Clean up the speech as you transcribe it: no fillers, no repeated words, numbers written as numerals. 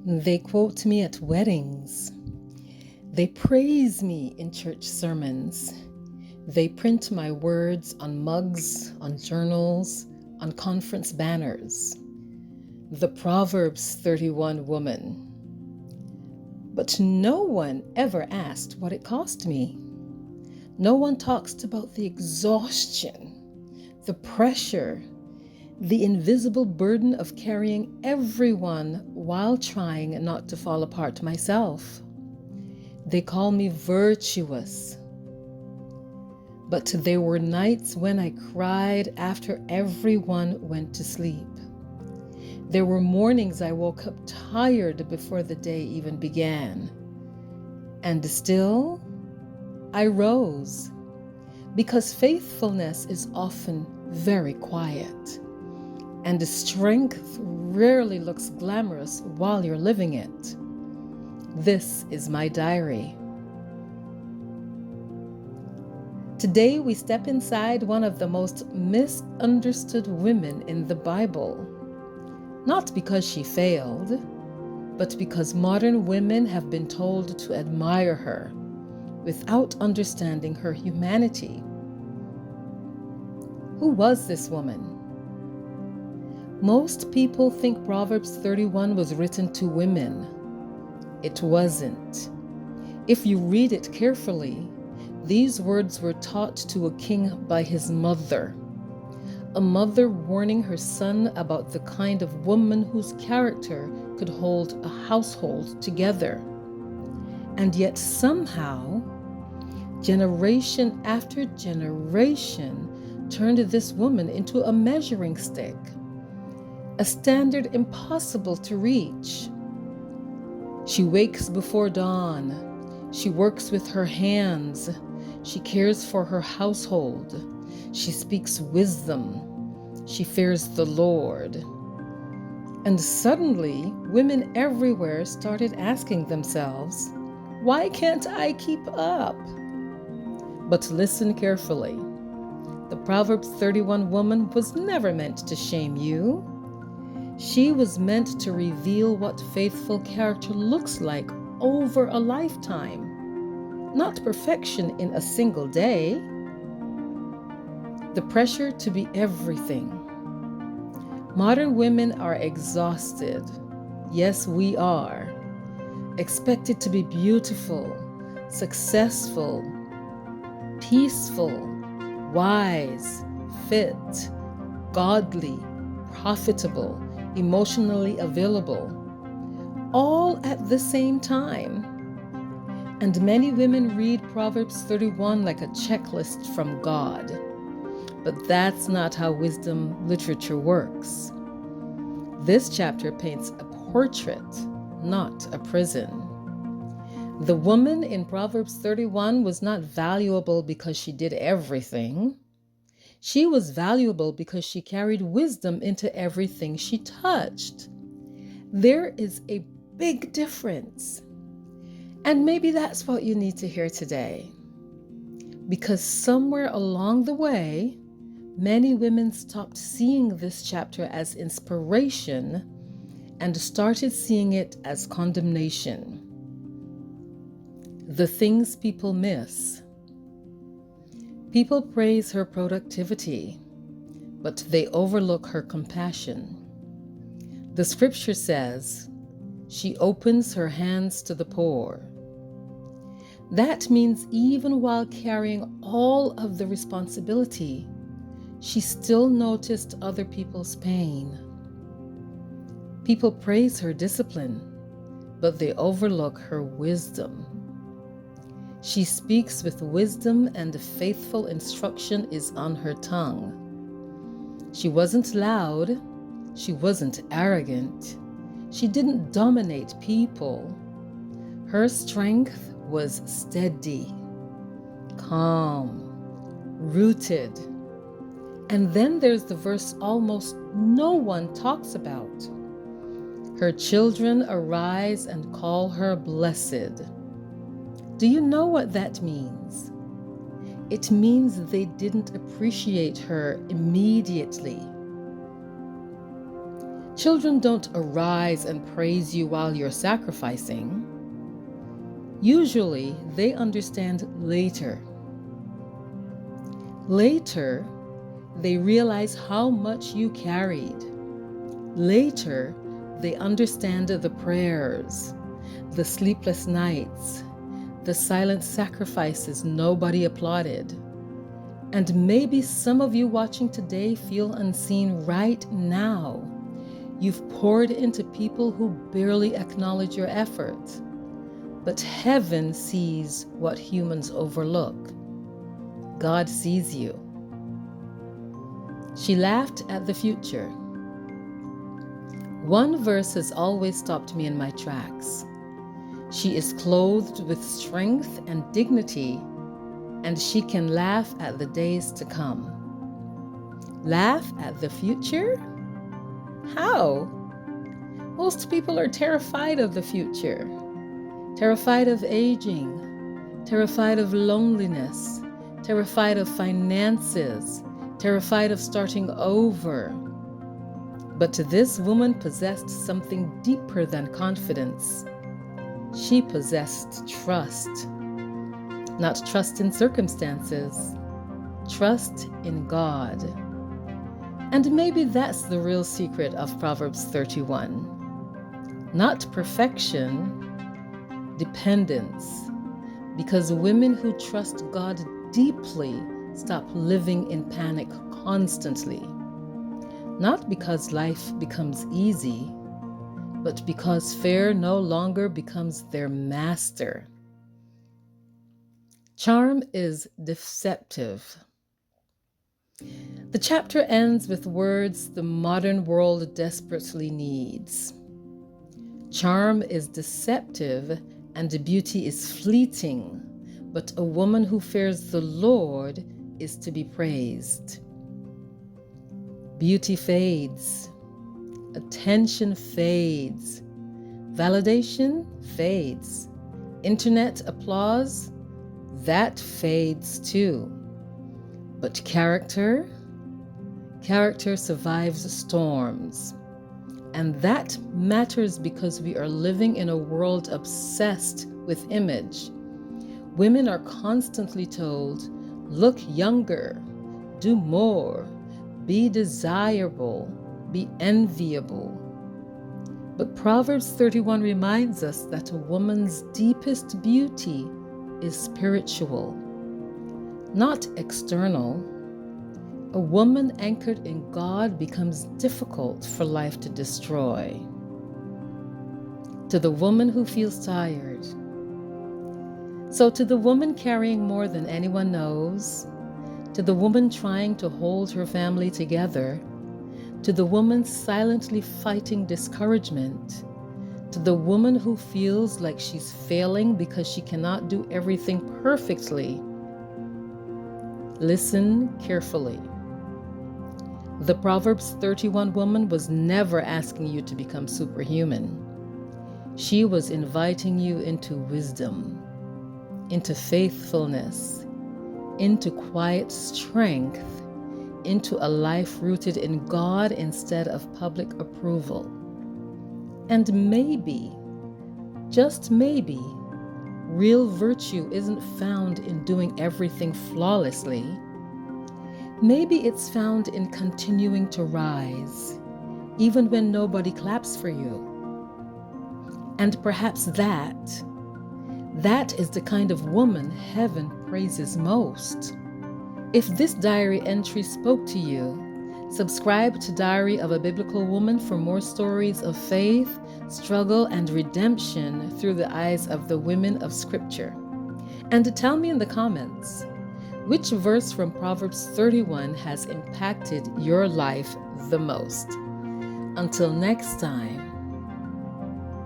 They quote me at weddings. They praise me in church sermons. They print my words on mugs, on journals, on conference banners. The Proverbs 31 woman. But no one ever asked what it cost me. No one talks about the exhaustion, the pressure, the invisible burden of carrying everyone while trying not to fall apart myself. They call me virtuous. But there were nights when I cried after everyone went to sleep. There were mornings I woke up tired before the day even began. And still, I rose, because faithfulness is often very quiet, and the strength rarely looks glamorous while you're living it. This is my diary. Today we step inside one of the most misunderstood women in the Bible. Not because she failed, but because modern women have been told to admire her without understanding her humanity. Who was this woman? Most people think Proverbs 31 was written to women. It wasn't. If you read it carefully, these words were taught to a king by his mother. A mother warning her son about the kind of woman whose character could hold a household together. And yet somehow, generation after generation turned this woman into a measuring stick, a standard impossible to reach. She wakes before dawn. She works with her hands. She cares for her household. She speaks wisdom. She fears the Lord. And suddenly, women everywhere started asking themselves, why can't I keep up? But listen carefully. The Proverbs 31 woman was never meant to shame you. She was meant to reveal what faithful character looks like over a lifetime, not perfection in a single day. The pressure to be everything. Modern women are exhausted. Yes, we are. Expected to be beautiful, successful, peaceful, wise, fit, godly, profitable, emotionally available, all at the same time. And many women read Proverbs 31 like a checklist from God. But that's not how wisdom literature works. This chapter paints a portrait, not a prison. The woman in Proverbs 31 was not valuable because she did everything. She was valuable because she carried wisdom into everything she touched. There is a big difference. And maybe that's what you need to hear today. Because somewhere along the way, many women stopped seeing this chapter as inspiration and started seeing it as condemnation. The things people miss. People praise her productivity, but they overlook her compassion. The scripture says, she opens her hands to the poor. That means even while carrying all of the responsibility, she still noticed other people's pain. People praise her discipline, but they overlook her wisdom. She speaks with wisdom, and faithful instruction is on her tongue. She wasn't loud. She wasn't arrogant. She didn't dominate people. Her strength was steady, calm, rooted. And then there's the verse almost no one talks about. Her children arise and call her blessed. Do you know what that means? It means they didn't appreciate her immediately. Children don't arise and praise you while you're sacrificing. Usually, they understand later. Later, they realize how much you carried. Later, they understand the prayers, the sleepless nights, the silent sacrifices nobody applauded. And maybe some of you watching today feel unseen right now. You've poured into people who barely acknowledge your effort. But heaven sees what humans overlook. God sees you. She laughed at the future. One verse has always stopped me in my tracks. She is clothed with strength and dignity, and she can laugh at the days to come. Laugh at the future? How? Most people are terrified of the future. Terrified of aging, terrified of loneliness, terrified of finances, terrified of starting over. But this woman possessed something deeper than confidence. She possessed trust. Not trust in circumstances, trust in God. And maybe that's the real secret of Proverbs 31. Not perfection, dependence, because women who trust God deeply stop living in panic constantly. Not because life becomes easy, but because fear no longer becomes their master. Charm is deceptive. The chapter ends with words the modern world desperately needs. Charm is deceptive and beauty is fleeting, but a woman who fears the Lord is to be praised. Beauty fades, attention fades, validation fades, internet applause, that fades too. But character survives storms. And that matters because we are living in a world obsessed with image. Women are constantly told, look younger, do more, be desirable, be enviable. But Proverbs 31 reminds us that a woman's deepest beauty is spiritual, not external. A woman anchored in God becomes difficult for life to destroy. To the woman who feels tired. So to the woman carrying more than anyone knows, to the woman trying to hold her family together, to the woman silently fighting discouragement, to the woman who feels like she's failing because she cannot do everything perfectly, listen carefully. The Proverbs 31 woman was never asking you to become superhuman. She was inviting you into wisdom, into faithfulness, into quiet strength, into a life rooted in God instead of public approval. And maybe, just maybe, real virtue isn't found in doing everything flawlessly. Maybe it's found in continuing to rise, even when nobody claps for you. And perhaps that is the kind of woman heaven praises most. If this diary entry spoke to you, subscribe to Diary of a Biblical Woman for more stories of faith, struggle, and redemption through the eyes of the women of Scripture. And tell me in the comments, which verse from Proverbs 31 has impacted your life the most? Until next time.